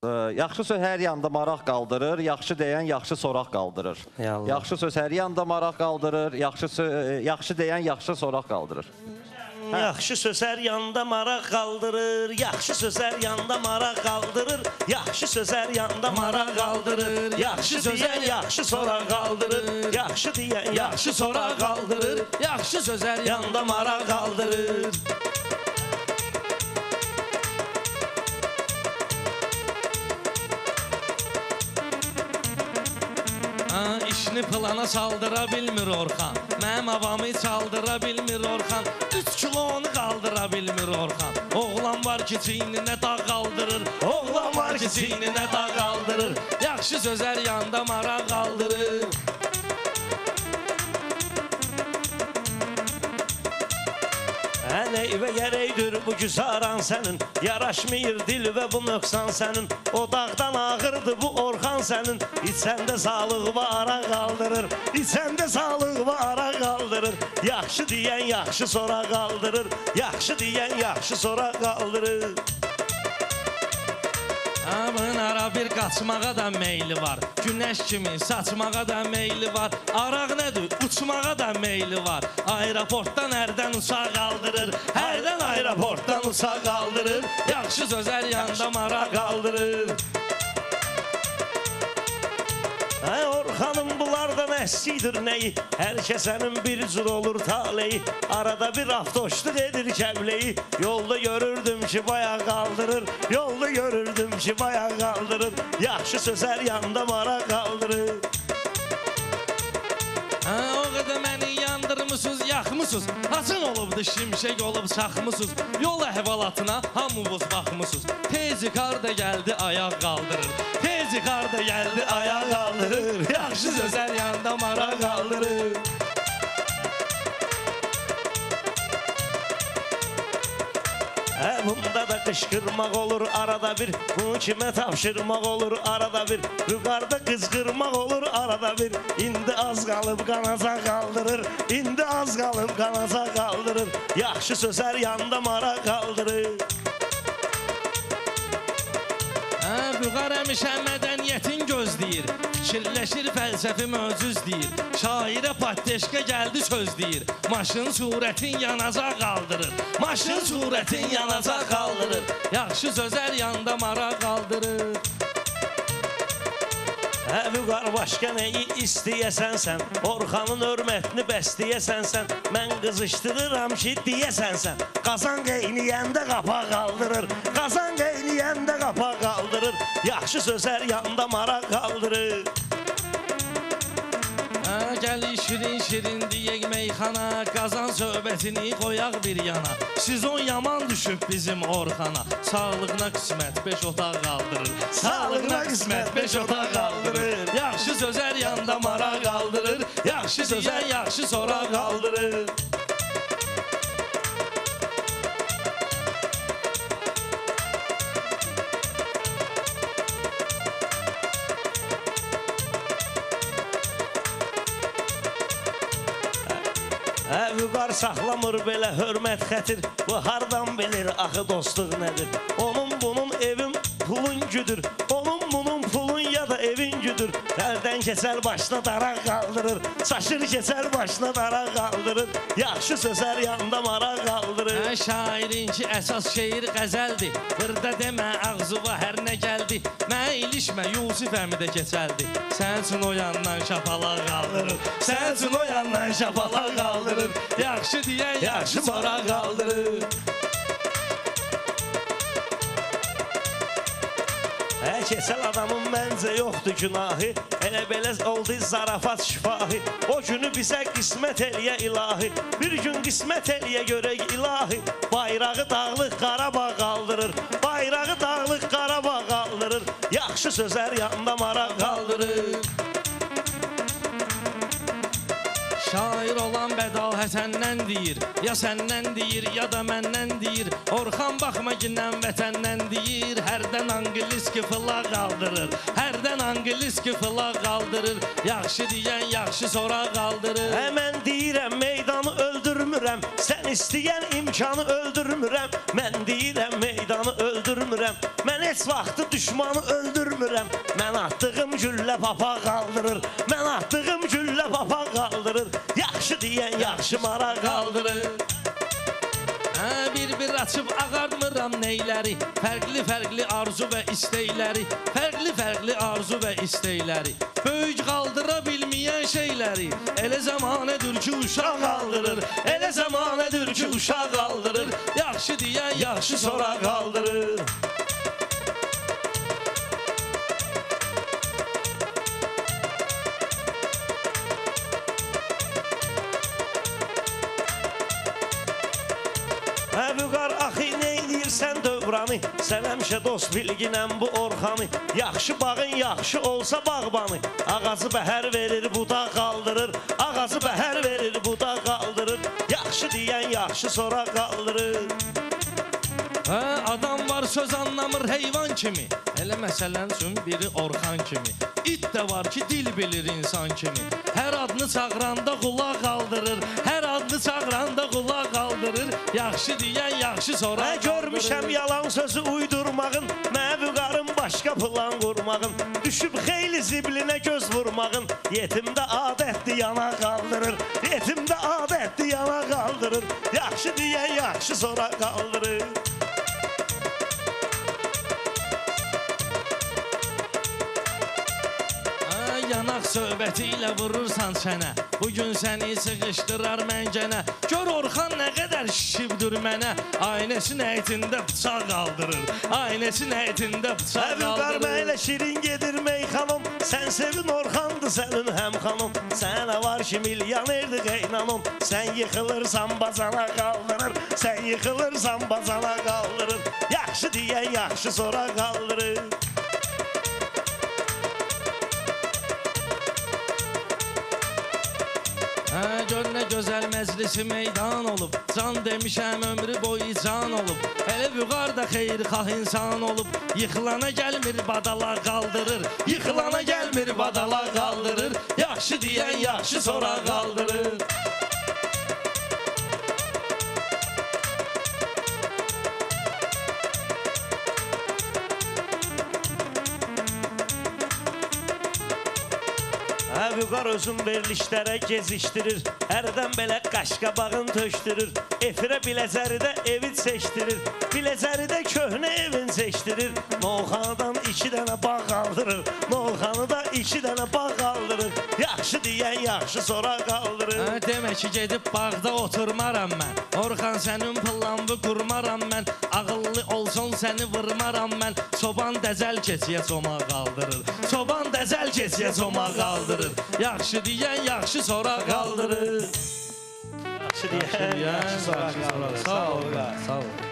Yaxşı söz hər yanda maraq qaldırır, yaxşı deyən yaxşı soraq qaldırır. Yaxşı söz hər yanda maraq qaldırır, yaxşı deyən yaxşı soraq qaldırır. Yaxşı söz hər yanda maraq qaldırır, yaxşı söz hər yanda maraq qaldırır, yaxşı söz hər yanda maraq qaldırır, yaxşı deyən yaxşı soraq qaldırır, yaxşı deyən yaxşı soraq qaldırır, yaxşı söz hər yanda maraq qaldırır. İşini plana saldıra bilmir Orxan, mənim avamı çaldıra bilmir Orxan, 3 kilonu qaldıra bilmir Orxan. Oğlan var ki çiyninə dağ qaldırır, oğlan var ki çiyninə dağ qaldırır, yaxşı söz hər yanda maraq qaldırır. Neyvə gərəkdir bu güzaran sənin, yaraşmayır dil və bu nöqsan sənin, o dağdan ağırdı bu Orxan sənin, içəndə sağlıq və ara qaldırır, içəndə sağlıq və ara qaldırır, yaxşı deyən yaxşı sonra qaldırır, yaxşı deyən yaxşı sonra qaldırır. Bunun ara bir qaçmağa da meyli var, günəş kimi saçmağa da meyli var, araq nədir, uçmağa da meyli var, aeroportdan hərdən uçaq qaldırır, hərdən aeroportdan uçaq qaldırır, yaxşı söz hər yanda maraq qaldırır. Orxanım bunlardan əskidir nəyi, hər kəsənin bir cür olur taleyi, arada bir avtoşluq edir kəbleyi, yolda görürdüm ki bayaq qaldırır, yolda görürdüm ki bayaq qaldırır, yaxşı söz hər yanda maraq qaldırır. O qədər məni yandırmısınız, yaxmısınız, haçın olubdu şimşək olub çaxmısınız, yol əhvalatına hamımız baxmısınız, tezi qarda gəldi ayaq qaldırır, tezi qarda gəldi ayaq qaldırır, yaxşı söz hər yanda maraq qaldırır. Bunda da qışqırmaq olur arada bir, bunu kimə tapşırmaq olur arada bir, yuqarda qızqırmaq olur arada bir, indi az qalıb qanaca qaldırır, indi az qalıb qanaca qaldırır, yaxşı söz hər yanda maraq qaldırır. Vüqar həmişə mədəniyyətin gözləyir, fikirləşir fəlsəfi möcüz deyir, şairə patteşka gəldi söz deyir, maşın surətin yanacaq qaldırır, maşın surətin yanacaq qaldırır, yaxşı söz hər yanda maraq qaldırır. Vüqar başqa nəyi istəyəsən sən, Orxanın hörmətini bəsləyəsən sən, mən qızışdırıram ki deyəsən sən, qazan qeyniyəndə qapa qaldırır, qazan qeyniyəndə qapa qaldırır, yaxşı söz hər yanda maraq qaldırır. Gəli şirin-şirin deyək meyxana, qazan söhbətini qoyaq bir yana, sizon yaman düşüb bizim Orxana, sağlığına qismət 5 otaq qaldırır, sağlığına qismət 5 otaq qaldırır, yaxşı söz hər yanda maraq qaldırır, yaxşı sözən yaxşı sonra qaldırır. Vüqar saxlamır belə hörmət xətir, bu hardan bilir axı dostluq nədir, onun bunun evin pulun güdür, onun bunun pulun ya da evin güdür, hərdən keçər başına daraq qaldırır, çaşır keçər başına daraq qaldırır, yaxşı söz hər yanda maraq qaldırır. Şairin ki əsas şeir qəzəldir, burada demə ağzıva hər nə gəldi, mənə ilişmə Yusuf əmi də keçəldi, sən üçün o yandan şapalaq qaldırır, sən üçün o yandan şapalaq qaldırır, yaxşı deyən yaxşı sonra qaldırır. Keçəl adamın məncə yoxdur günahı, elə belə oldu zarafat şifahi, o günü bizə qismət eləyə ilahi, bir gün qismət eləyə görək ilahi, bayrağı dağlıq Qarabağ qaldırır, bayrağı dağlıq Qarabağ qaldırır, yaxşı söz hər yanda maraq qaldırır. Şair olan bədal Həsəndən deyir, ya səndən deyir, ya da məndən deyir, Orxan baxma gindən vətəndən deyir, hərdən Angliski fılaq qaldırır, hərdən Angliski fılaq qaldırır, yaxşı deyən yaxşı sonra qaldırır. Mən deyirəm meydanı öldürmürəm, sən istəyən imkanı öldürmürəm, mən deyirəm meydanı öldürmürəm, mən heç Heç vaxtı düşmanı öldürmürəm. Mən attığım güllə papa qaldırır. Mən attığım güllə papa qaldırır. Yaxşı deyən yaxşı maraq qaldırır. Bir açıb ağartmıram neyləri. Fərqli arzu və istəkləri. Fərqli arzu və istəkləri. Böyük qaldıra bilməyən şeyləri. Elə zamanədir ki uşaq qaldırır. Elə zamanədir ki uşaq qaldırır. Yaxşı deyən yaxşı sonra qaldırır. Vüqar axı neynirsən dövranı? Sən həmişə dost bilginən bu Orxanı. Yaxşı bağın yaxşı olsa bağbanı. Ağacı bəhər verir budaq qaldırır. Ağacı bəhər verir budaq qaldırır. Yaxşı deyən yaxşı sonra qaldırır. Adam var söz anlamır heyvan kimi. Elə məsələn üçün biri Orxan kimi. İt də var ki dil bilir insan kimi. Hər adını çağıranda qulaq qaldırır. Hər adını çağıranda qulaq qaldırır. Yaxşı deyən yaxşı sonra qaldırır. Görmüşəm yalan sözü uydurmağın. Mənə Vüqarın başqa plan qurmağın. Düşüb xeyli ziblinə göz vurmağın. Yetimdə adətdir yana qaldırır. Yetimdə adətdir yana qaldırır. Yaxşı deyən yaxşı sonra qaldırır. Yanaq söhbəti ilə vurursan sənə. Bugün səni sıxışdırar məncənə. Gör Orxan nə qədər şişibdir mənə. Aynəsin əytində bıçaq qaldırır. Aynəsin əytində bıçaq qaldırır. Vüqar mənlə şirin gedir meyxanım. Sən sevin Orxandır sənin həm xanım. Sənə var ki milyonerdir qeynanım. Sən yıxılırsan bazana qaldırır. Sən yıxılırsan bazana qaldırır. Yaxşı deyən yaxşı sonra qaldırır. Gör nə gözəl məclisi meydan olub. Can demişəm ömrü boyu can olub. Elə Vüqar da xeyirxah insan olub. Yıxılana gəlmir badala qaldırır. Yıxılana gəlmir badala qaldırır. Yaxşı deyən yaxşı sonra qaldırır. Vüqar özün verilişlərə gezişdirir. Hərdən belə qaşqabağın töşdürür. Efirə Biləcəridə evi seçdirir. Biləcəridə köhnə evin seçdirir. Novxanadan 2 dənə bağ qaldırır. Novxanıda 2 dənə bağ qaldırır. Yaxşı deyən yaxşı sonra qaldırır. Demək ki gedib bağda oturmaram mən. Orxan sənin planını qurmaram mən. Ağıllı olsun səni vurmaram mən. Çoban dəzəl keçiyə çoma qaldırır. Çoban dəzəl keçiyə çoma qaldırır. Yaxşı deyən yaxşı sonra qaldırır. Yaxşı deyən yaxşı sonra qaldırır. Sağ ol. Sağ ol.